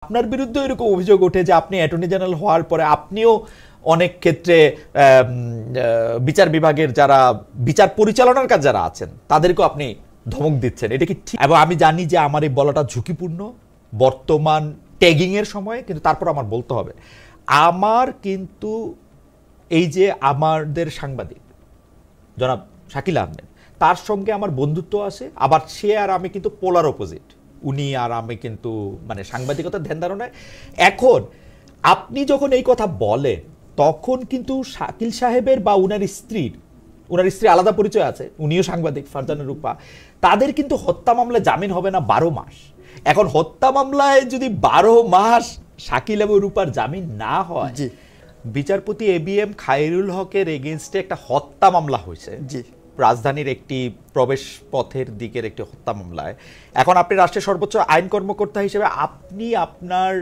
আপনার বিরুদ্ধে এরকম অভিযোগ ওঠে যে আপনি অ্যাটর্নি জেনারেল হওয়ার পরে আপনিও অনেক ক্ষেত্রে বিচার বিভাগের যারা বিচার পরিচালনার কাজ যারা আছেন তাদেরকেও আপনি ধমক দিচ্ছেন, এটা কি ঠিক? এবং আমি জানি যে আমার এই বলাটা ঝুঁকিপূর্ণ বর্তমান ট্যাগিং এর সময়, কিন্তু তারপর আমার বলতে হবে, আমার কিন্তু এই যে আমাদের সাংবাদিক জনাব শাকিল আহমেদ, তার সঙ্গে আমার বন্ধুত্ব আছে, আবার সে আর আমি কিন্তু পোলার অপোজিট। উনি আর আমি কিন্তু মানে সাংবাদিকতার ধ্যান ধারণায়। এখন আপনি যখন এই কথা বলেন তখন কিন্তু শাকিল সাহেবের বা উনার স্ত্রী আলাদা পরিচয় আছে, উনিও সাংবাদিক, ফারজানা রূপা, তাদের কিন্তু হত্যা মামলায় জামিন হবে না 12 মাস। এখন হত্যা মামলায় যদি 12 মাস শাকিল এবং রূপার জামিন না হয়, বিচারপতি ABM খায়রুল হকের এগেইনস্টে একটা হত্যা মামলা হয়েছে রাজধানীর একটি প্রবেশ পথের দিকের একটি হত্যা মামলায়। এখন আপনি রাষ্ট্রের সর্বোচ্চ আইন কর্মকর্তা হিসেবে আপনি আপনার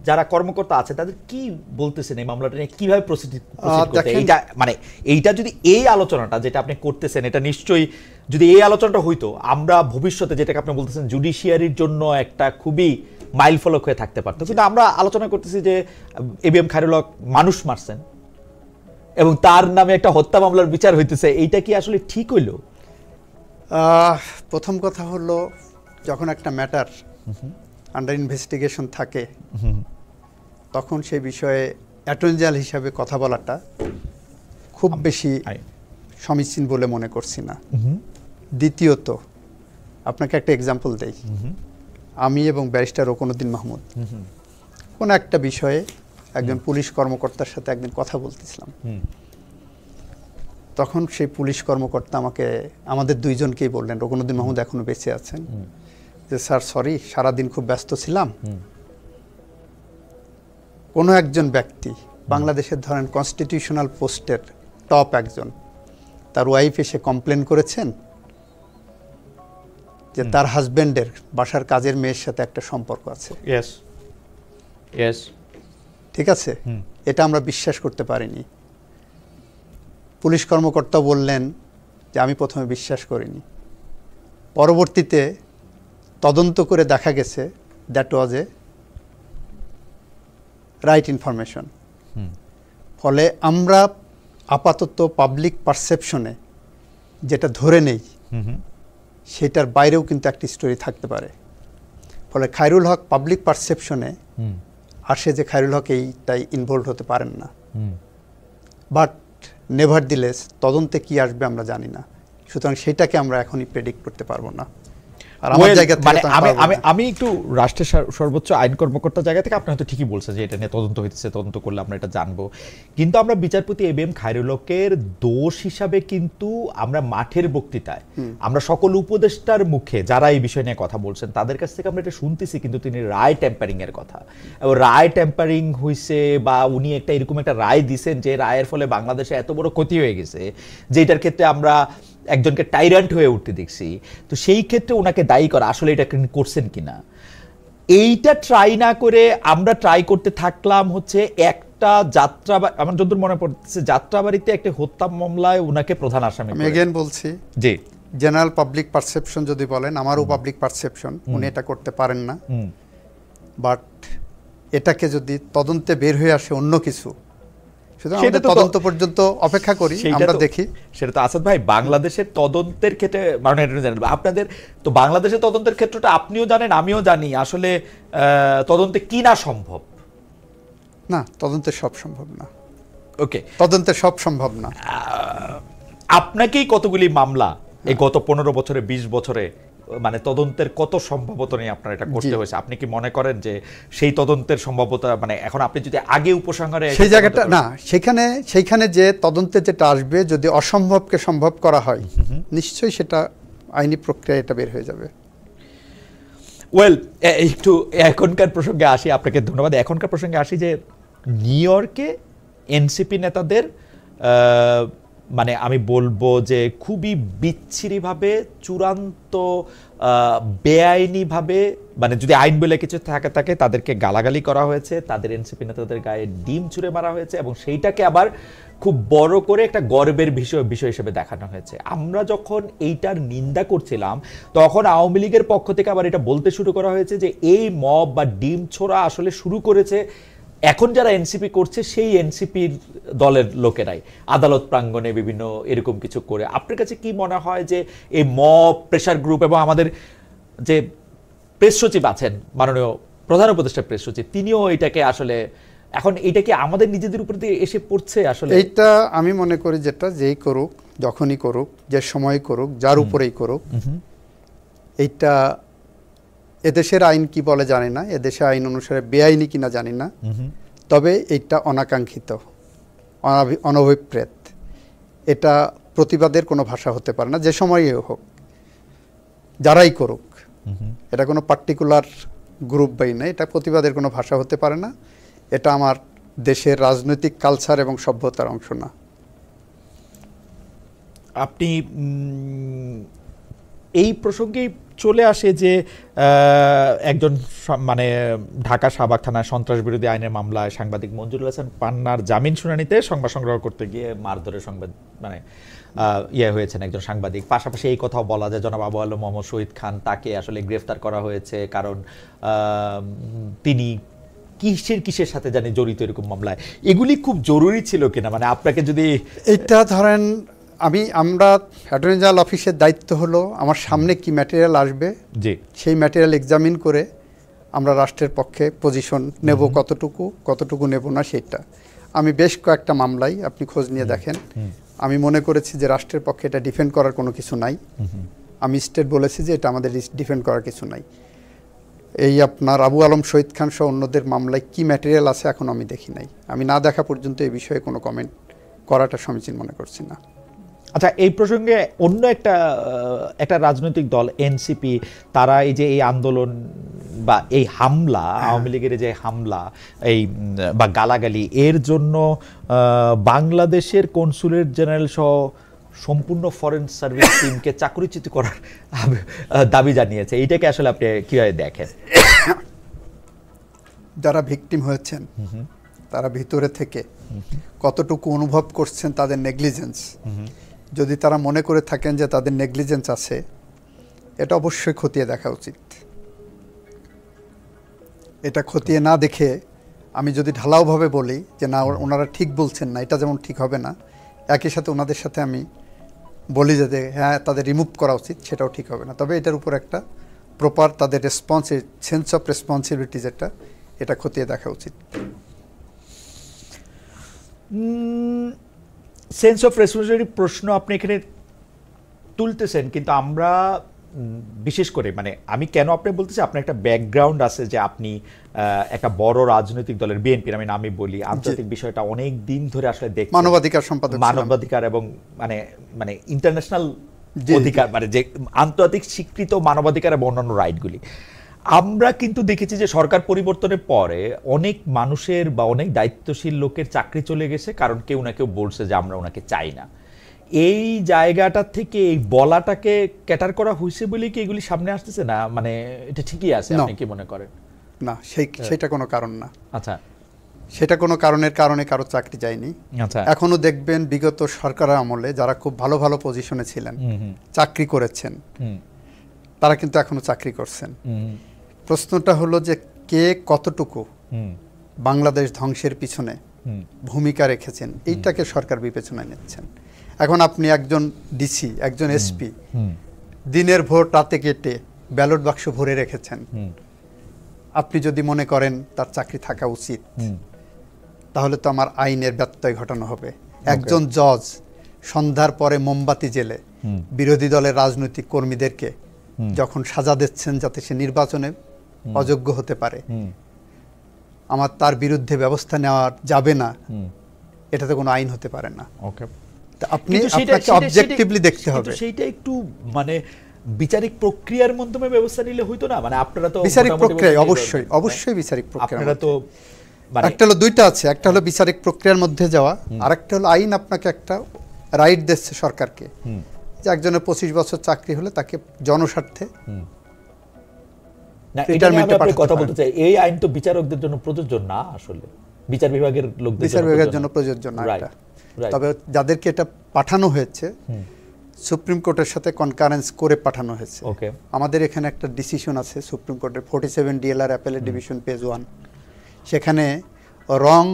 যারা কর্মকর্তা আছে তাদের কি বলতেছেন এই মামলাটা নিয়ে, কিভাবে প্রসিড করতে? এইটা মানে এইটা যদি এই আলোচনাটা যেটা আপনি করতেছেন, এটা নিশ্চয়ই যদি এই আলোচনাটা হইতো, আমরা ভবিষ্যতে যেটাকে আপনি বলতেছেন জুডিশিয়ারির জন্য একটা খুবই মাইল ফলক হয়ে থাকতে পারতো। কিন্তু আমরা আলোচনা করতেছি যে ABM খায়রুল হক মানুষ মারছেন এবং তার নামে একটা হত্যা মামলার বিচার হইতেছে, এইটা কি আসলে ঠিক হইল? প্রথম কথা হলো, যখন একটা ম্যাটার আন্ডার ইনভেস্টিগেশন থাকে তখন সেই বিষয়ে অ্যাটর্নি জেনারেল হিসাবে কথা বলাটা খুব বেশি সমীচীন বলে মনে করছি না। দ্বিতীয়ত, আপনাকে একটা এক্সাম্পল দেই। আমি এবং ব্যারিস্টার রুকনুদ্দিন মাহমুদ কোন একটা বিষয়ে একজন পুলিশ কর্মকর্তার সাথে একদিন কথা বলতেছিলাম। তখন সেই পুলিশ কর্মকর্তা আমাকে, আমাদের দুইজনকেই বললেন, রুকনুদ্দিন মাহমুদ এখনো বেঁচে আছেন, যে স্যার সরি, সারাদিন খুব ব্যস্ত ছিলাম। কোনো একজন ব্যক্তি বাংলাদেশের ধরেন কনস্টিটিউশনাল পোস্টের টপ একজন, তার ওয়াইফ এসে কমপ্লেন করেছেন যে তার হাজবেন্ডের বাসার কাজের মেয়ের সাথে একটা সম্পর্ক আছে। ঠিক আছে, এটা আমরা বিশ্বাস করতে পারিনি। পুলিশ কর্মকর্তা বললেন যে আমি প্রথমে বিশ্বাস করিনি, পরবর্তীতে তদন্ত করে দেখা গেছে that was A right information. ফলে আমরা আপাতত পাবলিক পারসেপশনে যেটা ধরে নেই সেটার বাইরেও কিন্তু একটা স্টোরি থাকতে পারে। ফলে খায়রুল হক পাবলিক পারসেপশনে আসে যে খায়রুল হক এইটাই ইনভলভ হতে পারেন না। বাট নেভারদিলেস তদন্তে কি আসবে আমরা জানি না, সুতরাং সেটাকে আমরা এখনই প্রেডিক্ট করতে পারবো না। আমি একটু রাষ্ট্রের সর্বোচ্চ আইন কর্মকর্তার জায়গা থেকে আপনি হয়তো ঠিকই বলছেন যে এটা নিয়ে তদন্ত হইতেছে, তদন্ত করলে আমরা এটা জানবো। কিন্তু আমরা বিচারপতি ABM খায়রুল হকের দোষ হিসাবে কিন্তু আমরা মাঠের বক্তৃতায় আমরা সকল উপদেষ্টার মুখে যারা এই বিষয় নিয়ে কথা বলছেন তাদের কাছ থেকে আমরা এটা শুনতেছি, কিন্তু তিনি রায় ট্যাম্পারিং এর কথা, এবং রায় ট্যাম্পারিং হইছে বা উনি একটা এরকম একটা রায় দিছেন যে রায়ের ফলে বাংলাদেশে এত বড় ক্ষতি হয়ে গেছে যেটার ক্ষেত্রে আমরা একজনকে টাইরান্ট হয়ে উঠতে দেখছি। তো সেই ক্ষেত্রে ওনাকে দায়ী করা, আসলে এটা করছেন কিনা এইটা ট্রাই না করে আমরা ট্রাই করতে থাকলাম হচ্ছে একটা যাত্রা, আমার যতদূর মনে পড়ছে যাত্রাবাড়িতে একটা হত্যা মামলায় ওনাকে প্রধান আসামি। আমি এগেইন বলছি, জি জেনারেল পাবলিক পারসেপশন যদি বলেন, আমারও পাবলিক পারসেপশন উনি এটা করতে পারেন না। বাট এটাকে যদি তদন্তে বের হয়ে আসে অন্য কিছু, সেটা তদন্ত পর্যন্ত অপেক্ষা করি, আমরা দেখি। সেটা তো আসাদ ভাই, বাংলাদেশের তদন্তের ক্ষেত্রে আপনাদের তো বাংলাদেশের তদন্তের ক্ষেত্রটা আপনিও জানেন আমিও জানি, আসলে তদন্তে কি না সম্ভব না, তদন্তে সব সম্ভব না। ওকে, তদন্তে সব সম্ভব না। আপনাকেই কতগুলি মামলা এই গত 15 বছরে 20 বছরে মানে তদন্তের কত সম্ভাবনা নিয়ে আপনার এটা করতে হয়েছে, আপনি কি মনে করেন যে সেই তদন্তের সম্ভাবনা মানে এখন আপনি যদি আগে উপসংহারে সেই জায়গাটা না, সেইখানে যে তদন্তে যেটা আসবে যদি অসম্ভবকে সম্ভব করা হয় নিশ্চয়ই সেটা আইনি প্রক্রিয়া এটা বের হয়ে যাবে। ওয়েল, একটু এখনকার প্রসঙ্গে আসি, আপনাকে ধন্যবাদ। এখনকার প্রসঙ্গে আসি যে নিউ ইয়র্কে NCP নেতাদের মানে আমি বলবো যে খুবই বিচ্ছিরিভাবে, চূড়ান্ত বেআইনিভাবে, মানে যদি আইন বলে কিছু থাকে তাদেরকে গালাগালি করা হয়েছে, তাদের এনসিপি নেতাদের গায়ে ডিম ছুঁড়ে মারা হয়েছে, এবং সেইটাকে আবার খুব বড় করে একটা গর্বের বিষয় হিসেবে দেখানো হয়েছে। আমরা যখন এইটার নিন্দা করছিলাম তখন আওয়ামী লীগের পক্ষ থেকে আবার এটা বলতে শুরু করা হয়েছে যে এই মব বা ডিম ছোড়া আসলে শুরু করেছে এখন যারা এনসিপি করছে সেই এনসিপির দলের লোকেরাই, আদালত প্রাঙ্গণে বিভিন্ন এরকম কিছু করে। আপনার কাছে কি মনে হয় যে এই মব প্রেসার গ্রুপ এবং আমাদের যে প্রেস সচিব আছেন, মাননীয় প্রধান উপদেষ্টা প্রেস সচিব, তিনিও এটাকে আসলে এখন এটা কি আমাদের নিজেদের উপর দিয়ে এসে পড়ছে? আসলে এইটা আমি মনে করি যেটা যেই করুক, যখনই করুক, যে সময় করুক, যার উপরেই করুক, এইটা এদেশের আইন কি বলে জানি না, এদেশের আইন অনুসারে বেআইনি কিনা জানি না, তবে এইটা অনাকাঙ্ক্ষিত, অনভিপ্রেত, এটা প্রতিবাদের কোনো ভাষা হতে পারে না, যে সময়ই হোক, যারাই করুক। এটা কোনো পার্টিকুলার গ্রুপ বাই না, এটা প্রতিবাদের কোনো ভাষা হতে পারে না, এটা আমার দেশের রাজনৈতিক কালচার এবং সভ্যতার অংশ না। আপনি এই প্রসঙ্গেই চলে আসে যে একজন মানে ঢাকা শাহবাগ থানায় সন্ত্রাস বিরোধী আইনের মামলায় সাংবাদিক মঞ্জুরুল হাসান পান্নার জামিন শুনানিতে সংবাদ সংগ্রহ করতে গিয়ে মারধরের সংবাদ মানে হয়েছেন একজন সাংবাদিক। পাশাপাশি এই কথাও বলা যায় জনাব আবু আলম মোহাম্মদ শহীদ খান, তাকে আসলে গ্রেফতার করা হয়েছে কারণ তিনি কিসের সাথে জানি জড়িত এরকম মামলায়। এগুলি খুব জরুরি ছিল কিনা, মানে আপনাকে যদি এটা ধরেন আমরা অ্যাটর্নি জেনারেল অফিসের দায়িত্ব হলো আমার সামনে কি ম্যাটেরিয়াল আসবে, সেই ম্যাটেরিয়াল এক্সামিন করে আমরা রাষ্ট্রের পক্ষে পজিশন নেব, কতটুকু নেব না সেটা। আমি বেশ কয়েকটা মামলায় আপনি খোঁজ নিয়ে দেখেন, আমি মনে করেছি যে রাষ্ট্রের পক্ষে এটা ডিফেন্ড করার কোনো কিছু নাই। আমি স্টেট বলেছি যে এটা আমাদের ডিফেন্ড করার কিছু নাই। এই আপনার আবু আলম শহীদ খান সহ অন্যদের মামলায় কি ম্যাটেরিয়াল আছে এখন আমি দেখি নাই। আমি না দেখা পর্যন্ত এই বিষয়ে কোনো কমেন্ট করাটা সমীচীন মনে করছি না। আচ্ছা, এই প্রসঙ্গে অন্য একটা রাজনৈতিক দল এনসিপি, তারা এই যে এই আন্দোলন বা এই হামলা, আওয়ামী লীগের যে হামলা এই বা গালাগালি, এর জন্য বাংলাদেশের কনসুলেট জেনারেল সহ সম্পূর্ণ ফরেন সার্ভিস টিমকে চাকরিচ্যুত করার দাবি জানিয়েছে। এইটাকে আসলে আপনি কিভাবে দেখেন? যারা ভিকটিম হয়েছেন তারা ভিতরে থেকে কতটুকু অনুভব করছেন তাদের নেগলিজেন্স, যদি তারা মনে করে থাকেন যে তাদের নেগলিজেন্স আছে, এটা অবশ্যই খতিয়ে দেখা উচিত। এটা খতিয়ে না দেখে আমি যদি ঢালাওভাবে বলি যে না ওনারা ঠিক বলছেন না, এটা যেমন ঠিক হবে না, একই সাথে ওনাদের সাথে আমি বলি যে হ্যাঁ তাদের রিমুভ করা উচিত, সেটাও ঠিক হবে না। তবে এটার উপর একটা প্রপার তাদের সেন্স অফ রেসপন্সিবিলিটি যেটা, এটা খতিয়ে দেখা উচিত। সেন্স অফ রেসপন্সিবিলিটি প্রশ্ন আপনি এখানে তুলতেছেন, কিন্তু আমরা বিশেষ করে মানে আমি কেন আপনি বলতেছি, আপনার একটা ব্যাকগ্রাউন্ড আছে যে আপনি একটা বড় রাজনৈতিক দলের বিএনপির আমি নামই বলি, আন্তর্জাতিক বিষয়টা অনেক দিন ধরে আসলে দেখছি, মানবাধিকার সম্পাদক, মানবাধিকার এবং মানে ইন্টারন্যাশনাল অধিকার, মানে যে আন্তর্জাতিক স্বীকৃত মানবাধিকার এবং অন্যান্য রাইটগুলি। আমরা কিন্তু দেখেছি যে সরকার পরিবর্তনের পরে অনেক মানুষের বা অনেক দায়িত্বশীল লোকের চাকরি চলে গেছে, কারণ কেউ না কেউ বলছে যে আমরা ওনাকে চাই না। এই জায়গাটা থেকে এই বলাটাকে ক্যাটার করা হয়েছে বলে কি এগুলি সামনে আসতেছে না? মানে এটা ঠিকই আছে, আপনি কি মনে করেন? না, সেটা কোনো কারণ না। আচ্ছা, সেটা কোনো কারণের কারণে কারো চাকরি যায়নি। আচ্ছা, এখনো দেখবেন বিগত সরকারের আমলে যারা খুব ভালো ভালো পজিশনে ছিলেন, চাকরি করেছেন, তারা কিন্তু এখনো চাকরি করছেন। প্রশ্নটা হলো যে কে কতটুকু বাংলাদেশ ধ্বংসের পিছনে ভূমিকা রেখেছেন, এইটাকে সরকার বিবেচনায় নিচ্ছেন। এখন আপনি একজন ডিসি, একজন এসপি, দিনের ভোট রাতে কেটে ব্যালট বাক্স ভরে রেখেছেন, আপনি যদি মনে করেন তার চাকরি থাকা উচিত, তাহলে তো আমার আইনের ব্যত্যয় ঘটানো হবে। একজন জজ সন্ধ্যার পরে মোমবাতি জেলে বিরোধী দলের রাজনৈতিক কর্মীদেরকে যখন সাজা দিচ্ছেন যাতে সে নির্বাচনে অযোগ্য হতে পারে, আমার তার বিরুদ্ধে ব্যবস্থা নেওয়া যাবে না, এটাতে কোনো আইন হতে পারে না। আপনি আপনাকে অবজেক্টিভলি দেখতে হবে। সেইটা একটু মানে বিচারিক প্রক্রিয়ার মাধ্যমে ব্যবস্থা নিলে হইতো না? মানে আপনারা তো বিচারিক প্রক্রিয়া অবশ্যই বিচারিক প্রক্রিয়া, আপনারা তো একটা হলো দুইটা আছে, একটা হলো বিচারিক প্রক্রিয়ার মধ্যে যাওয়া, আর একটা হলো আইন আপনাকে একটা রাইট দিচ্ছে সরকারকে যে একজনের 25 বছর চাকরি হলে তাকে জনস্বার্থে না, এটা নিয়ে আমি আপনার কথা বলতে চাই, এই আইন তো বিচারকদের জন্য প্রযোজ্য না, আসলে বিচার বিভাগের লোকদের বিচার বিভাগের জন্য প্রযোজ্য না এটা। তবে যাদেরকে এটা পাঠানো হয়েছে সুপ্রিম কোর্টের সাথে কনকারেন্স করে পাঠানো হয়েছে। আমাদের এখানে একটা ডিসিশন আছে সুপ্রিম কোর্টের 47 DLR অ্যাপেলেট ডিভিশন পেজ 1, সেখানে রং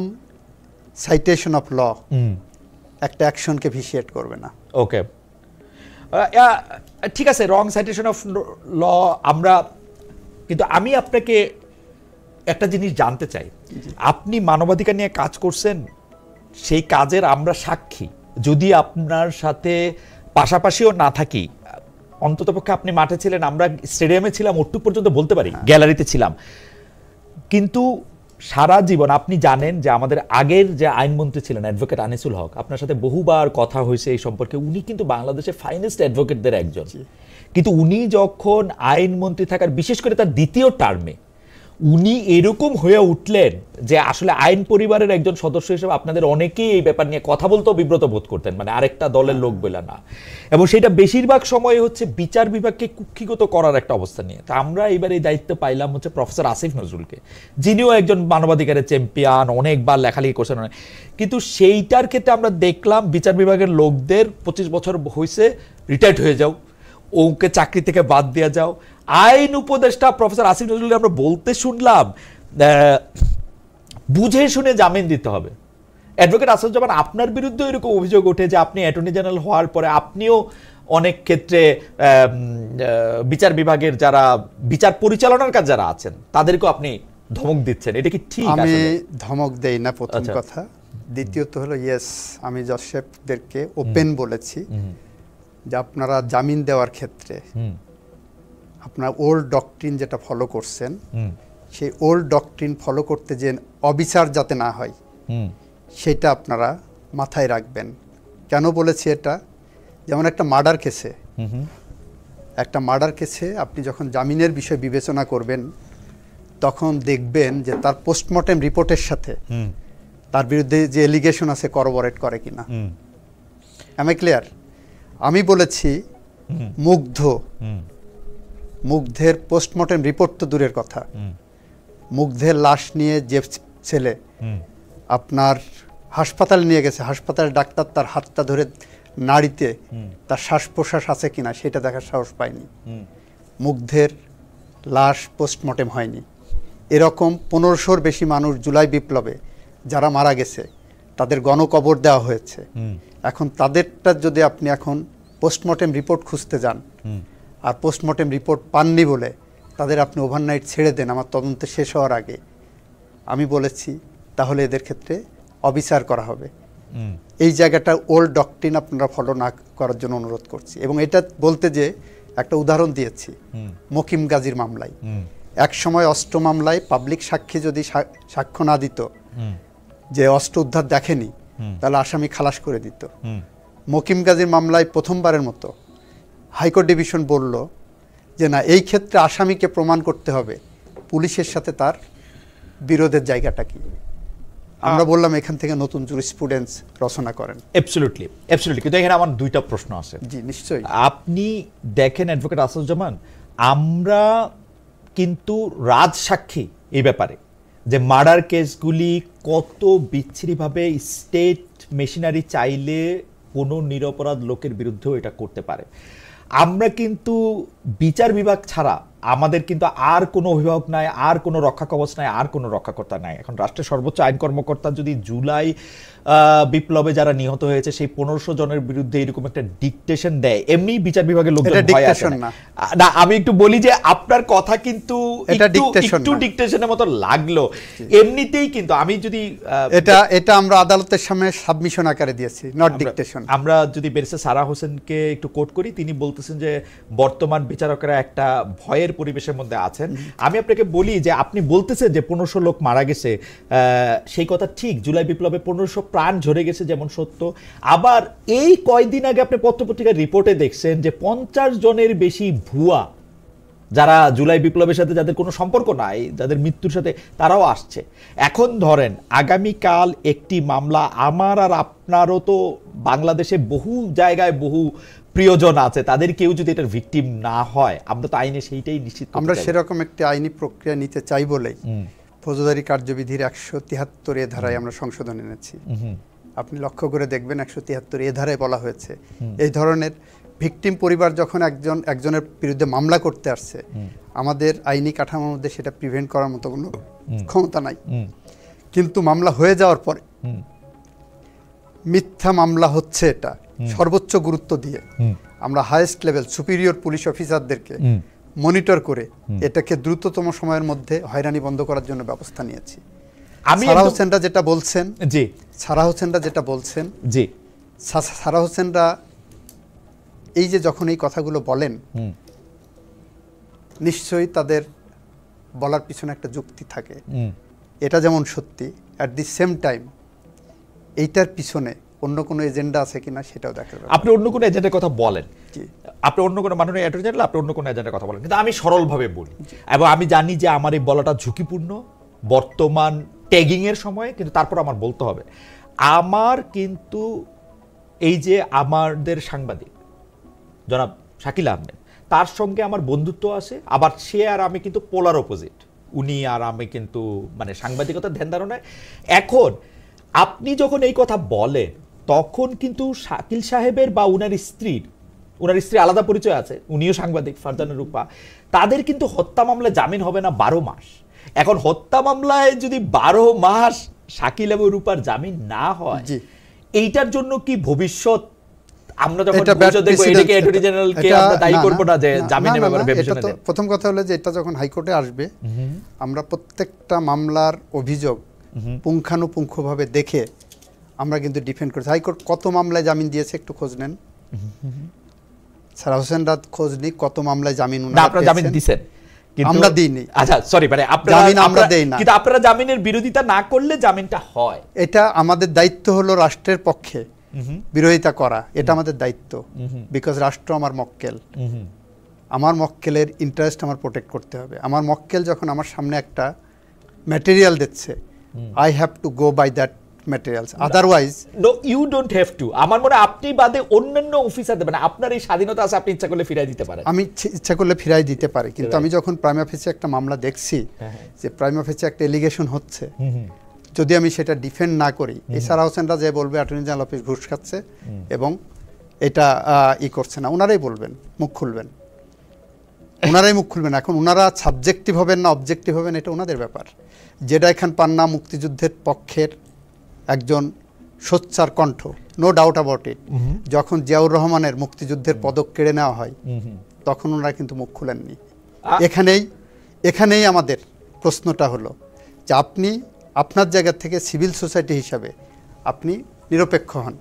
সাইটেশন অফ ল একটা অ্যাকশনকে ভিসিয়েট করবে না। ওকে, ঠিক আছে, রং সাইটেশন অফ ল আমরা, কিন্তু আমি আপনাকে একটা জিনিস জানতে চাই, আপনি মানবাধিকার নিয়ে কাজ করছেন, সেই কাজের আমরা সাক্ষী, যদি আপনার সাথে পাশাপাশিও না থাকি, অন্ততপক্ষে আপনি মাঠে ছিলেন, আমরা স্টেডিয়ামে ছিলাম, ওটুক পর্যন্ত বলতে পারি, গ্যালারিতে ছিলাম, কিন্তু সারা জীবন আপনি জানেন যে আমাদের আগের যে আইনমন্ত্রী ছিলেন অ্যাডভোকেট আনিসুল হক, আপনার সাথে বহুবার কথা হয়েছে এই সম্পর্কে, উনি কিন্তু বাংলাদেশের ফাইনেস্ট অ্যাডভোকেটদের একজন, কিন্তু উনি যখন আইনমন্ত্রী থাকার, বিশেষ করে তার দ্বিতীয় টার্মে, উনি এরকম হয়ে উঠলেন যে আসলে আইন পরিবারের একজন সদস্য হিসেবে আপনাদের অনেকেই এই ব্যাপার নিয়ে কথা বলতেও বিব্রত বোধ করতেন, মানে আরেকটা দলের লোক বলে না, এবং সেটা বেশিরভাগ সময় হচ্ছে বিচার বিভাগকে কুক্ষিগত করার একটা অবস্থা নিয়ে। তা আমরা এবার এই দায়িত্ব পাইলাম হচ্ছে প্রফেসর আসিফ নজরুলকে, যিনিও একজন মানবাধিকারের চ্যাম্পিয়ন, অনেকবার লেখালেখি করছেন, কিন্তু সেইটার ক্ষেত্রে আমরা দেখলাম বিচার বিভাগের লোকদের 25 বছর হয়েছে, রিটায়ার্ড হয়ে যাও, ওকে চাকরি থেকে বাদ দেওয়া যাও। আইন উপদেষ্টা প্রফেসর আসিফ নজরুল আমরা বলতে শুনলাম বুঝে শুনে জামিন দিতে হবে। অ্যাডভোকেট আসাদুজ্জামান, আপনার বিরুদ্ধে এরকম অভিযোগ ওঠে যে আপনি অ্যাটর্নি জেনারেল হওয়ার পরে আপনিও অনেক ক্ষেত্রে বিচার বিভাগের যারা বিচার পরিচালনার কাজ যারা আছেন তাদেরকেও আপনি ধমক দিচ্ছেন, এটা কি ঠিক? আমি ধমক দেই না, প্রথম কথা। দ্বিতীয়ত হলো, ইয়েস, আমি জজদেরকে ওপেন বলেছি যে আপনারা জামিন দেওয়ার ক্ষেত্রে আপনার ওল্ড ডকট্রিন যেটা ফলো করছেন, সেই ওল্ড ডকট্রিন ফলো করতে যে অবিচার যাতে না হয় সেটা আপনারা মাথায় রাখবেন। কেন বলেছি এটা? যেমন একটা মার্ডার কেসে আপনি যখন জামিনের বিষয় বিবেচনা করবেন, তখন দেখবেন যে তার পোস্টমর্টেম রিপোর্টের সাথে তার বিরুদ্ধে যে এলিগেশন আছে করবরেট করে কিনা। Am I clear? আমি বলেছি মুগ্ধের পোস্টমর্টেম রিপোর্ট তো দূরের কথা, মুগ্ধের লাশ নিয়ে যে ছেলে আপনার হাসপাতালে নিয়ে গেছে, হাসপাতালের ডাক্তার তার হাতটা ধরে নাড়িতে তার শ্বাস প্রশ্বাস আছে কিনা সেটা দেখার সাহস পায়নি, মুগ্ধের লাশ পোস্টমর্টেম হয়নি। এরকম 1500-র বেশি মানুষ জুলাই বিপ্লবে যারা মারা গেছে তাদের গণকবর দেওয়া হয়েছে। এখন তাদেরটা যদি আপনি এখন পোস্টমর্টেম রিপোর্ট খুঁজতে যান আর পোস্টমর্টেম রিপোর্ট পাননি বলে তাদের আপনি ওভারনাইট ছেড়ে দেন আমার তদন্ত শেষ হওয়ার আগে, আমি বলেছি তাহলে এদের ক্ষেত্রে অবিচার করা হবে। এই জায়গাটা ওল্ড ডকট্রিন আপনারা ফলো না করার জন্য অনুরোধ করছি। এবং এটা বলতে যে একটা উদাহরণ দিয়েছি মকিম গাজীর মামলায়, এক সময় অস্ত্র মামলায় পাবলিক সাক্ষী যদি সাক্ষ্য না দিত যে অস্ত্র উদ্ধার দেখেনি, তাহলে আসামি খালাস করে দিত। মকিম গাজীর মামলায় প্রথমবারের মতো হাইকোর্ট ডিভিশন বলল যে না, এই ক্ষেত্রে আসামিকে প্রমাণ করতে হবে পুলিশের সাথে তার বিরোধের জায়গাটা কি। আমরা বললাম এখান থেকে নতুন জুরিসপ্রুডেন্স রচনা করেন। অ্যাবসলিউটলি, কিন্তু এখানে আমার দুইটা প্রশ্ন আছে। জি, নিশ্চয়ই। আপনি দেখেন অ্যাডভোকেট আসাদুজ্জামান, আমরা কিন্তু রাজসাক্ষী এই ব্যাপারে যে মার্ডার কেসগুলি কত বিচ্ছিরিভাবে স্টেট মেশিনারি চাইলে কোনো নিরপরাধ লোকের বিরুদ্ধেও এটা করতে পারে। আমরা কিন্তু বিচার বিভাগ ছাড়া আমাদের কিন্তু আর কোনো অভিভাবক নাই, আর কোনো রক্ষা কবচ নাই, আর কোনো রক্ষাকর্তা নাই। এখন রাষ্ট্রের সর্বোচ্চ আইন কর্মকর্তা যদি জুলাই বিপ্লবে যারা নিহত হয়েছে সেই 1500 জনের বিরুদ্ধে এরকম একটা ডিকটেশন দেয়, এমনি বিচার বিভাগের লোকজন ভয় আছে না। আমি একটু বলি যে আপনার কথা কিন্তু একটু ডিকটেশনের মতো লাগলো। এমনিতেই কিন্তু আমি যদি এটা আমরা আদালতের সামনে সাবমিশন আকারে দিয়েছি, নট ডিকটেশন। আমরা যদি ব্যারিস্টার সারা হোসেনকে একটু কোট করি, তিনি বলতেছেন যে বর্তমান বিচারকরা একটা ভয়ের পরিবেশের মধ্যে আছেন। আমি আপনাকে বলি যে আপনি বলতেছেন যে 1500 লোক মারা গেছে, সেই কথা ঠিক, জুলাই বিপ্লবে 1500 প্রাণ ঝরে গেছে যেমন সত্য। আবার এই কয়দিন আগে আপনি পত্রপত্রিকার রিপোর্টে দেখছেন যে 50 জনের বেশি ভুয়া যারা জুলাই বিপ্লবের সাথে যাদের কোনো সম্পর্ক নাই, যাদের মৃত্যুর সাথে, তারাও আসছে। এখন ধরেন আগামীকাল একটি মামলা, আমার আর আপনারও তো বাংলাদেশে বহু জায়গায় বহু প্রিয়জন আছে, তাদের কেউ যদি এটার ভিকটিম না হয়, আমরা তো আইনে সেইটাই নিশ্চিত করতে আমরা চাই। সেরকম একটি আইনি প্রক্রিয়া নিতে চাই বলেই ফৌজদারি কার্যবিধির 173 এ ধারায় আমরা সংশোধন এনেছি। আপনি লক্ষ্য করে দেখবেন 173 এ ধারায় বলা হয়েছে এই ধরনের ভিকটিম পরিবার যখন একজনের বিরুদ্ধে মামলা করতে আসছে, আমাদের আইনি কাঠামোর মধ্যে সেটা প্রিভেন্ট করার মতো কোনো ক্ষমতা নাই। কিন্তু মামলা হয়ে যাওয়ার পরে মিথ্যা মামলা হচ্ছে এটা সর্বোচ্চ গুরুত্ব দিয়ে আমরা হাইয়েস্ট লেভেল সুপিরিয়র পুলিশ অফিসারদেরকে মনিটর করে এটাকে দ্রুততম সময়ের মধ্যে হয়রানি বন্ধ করার জন্য ব্যবস্থা নিয়েছি। সারা হোসেনরা যেটা বলছেন, জি সারা হোসেনরা যেটা বলছেন, জি সারা হোসেনরা এই যে যখন এই কথাগুলো বলেন, নিশ্চয়ই তাদের বলার পিছনে একটা যুক্তি থাকে। এটা যেমন সত্যি, অ্যাট দি সেম টাইম এইটার পিছনে অন্য কোনো এজেন্ডা আছে কিনা সেটাও দেখা যাবে। আপনি অন্য কোনো এজেন্ডার কথা বলেন, আপনি অন্য কোনো মাননীয় অ্যাটর্নি জেনারেল, আপনি অন্য কোনো এজেন্ডার কথা বলেন, কিন্তু আমি সরলভাবে বলি, এবং আমি জানি যে আমার এই বলাটা ঝুঁকিপূর্ণ বর্তমান ট্যাগিং এর সময়, কিন্তু তারপর আমার বলতে হবে। আমার কিন্তু এই যে আমাদের সাংবাদিক জনাব শাকিল আহমেদ, তার সঙ্গে আমার বন্ধুত্ব আছে, আবার সে আর আমি কিন্তু পোলার অপোজিট। উনি আর আমি কিন্তু মানে সাংবাদিকতার ধ্যান ধারণায়। এখন আপনি যখন এই কথা বলেন, তখন কিন্তু শাকিল সাহেবের বা উনার স্ত্রী আলাদা পরিচয় আছে, উনিও সাংবাদিক, ফারজানা রূপা, তাদের কিন্তু হত্যা মামলায় জামিন হবে না 12 মাস। এখন হত্যা মামলায় যদি 12 মাস শাকিল এবং রূপার জামিন না হয়, এইটার জন্য কি ভবিষ্যৎ আমরা যখন দেখব এটাকে অ্যাটর্নি জেনারেলকে আমরা দায়ী করব না যে জামিনের ব্যাপারে ভেবেছেন? প্রথম কথা হলো যে এটা যখন হাইকোর্টে আসবে, আমরা প্রত্যেকটা মামলার অভিযোগ পুঙ্খানুপুঙ্খভাবে দেখে আমরা কিন্তু ডিফেন্ড করেছি। হাইকোর্ট কত মামলায় জামিন দিয়েছে একটু খোঁজ নেন। সারা হোসেন রাত খোঁজ নি কত মামলায় জামিন আপনারা জামিন দিয়েছেন, আমরা দিইনি। আচ্ছা সরি, মানে আমরা দেই না, কিন্তু আপনারা জামিনের বিরোধিতা না করলে জামিনটা হয়। এটা আমাদের দায়িত্ব হলো রাষ্ট্রের পক্ষে বিরোধিতা করা, এটা আমাদের দায়িত্ব। বিকজ রাষ্ট্র আমার মক্কেল, আমার মক্কেলের ইন্টারেস্ট আমার প্রোটেক্ট করতে হবে। আমার মক্কেল যখন আমার সামনে একটা ম্যাটেরিয়াল দিচ্ছে, I have to go by that materials, otherwise no you don't have to. আমার মনে আপনি বাদে অন্যান্য অফিসার দেবেন, আপনার এই স্বাধীনতা আছে, আপনি ইচ্ছা করলে ফিরাই দিতে পারেন। আমি ইচ্ছা করলে ফিরাই দিতে পারি, কিন্তু আমি যখন প্রাইমা ফেসি একটা মামলা দেখছি যে প্রাইমা ফেসি একটা এলিগেশন হচ্ছে, যদি আমি সেটা ডিফেন্ড না করি, এই সারা হোসেনরা যে বলবে অ্যাটর্নি জেনারেল অফিস ঘুষ খাচ্ছে এবং এটা করছে না, ওনারাই বলবেন, মুখ খুলবেন, ওনারাই মুখ খুলবেন। এখন ওনারা সাবজেক্টিভ হবেন না অবজেক্টিভ হবেন, এটা ওনাদের ব্যাপার। জেডাই খান পান্না মুক্তিযুদ্ধের পক্ষের একজন সোচ্চার কণ্ঠ, নো ডাউট অ্যাবাউট ইট। যখন জিয়াউর রহমানের মুক্তিযুদ্ধের পদক কেড়ে নেওয়া হয়, তখন ওনারা কিন্তু মুখ খুলেননি। এখানেই আমাদের প্রশ্নটা হলো যে আপনি আপনার জায়গা থেকে সিভিল সোসাইটি হিসাবে আপনি নিরপেক্ষ হন।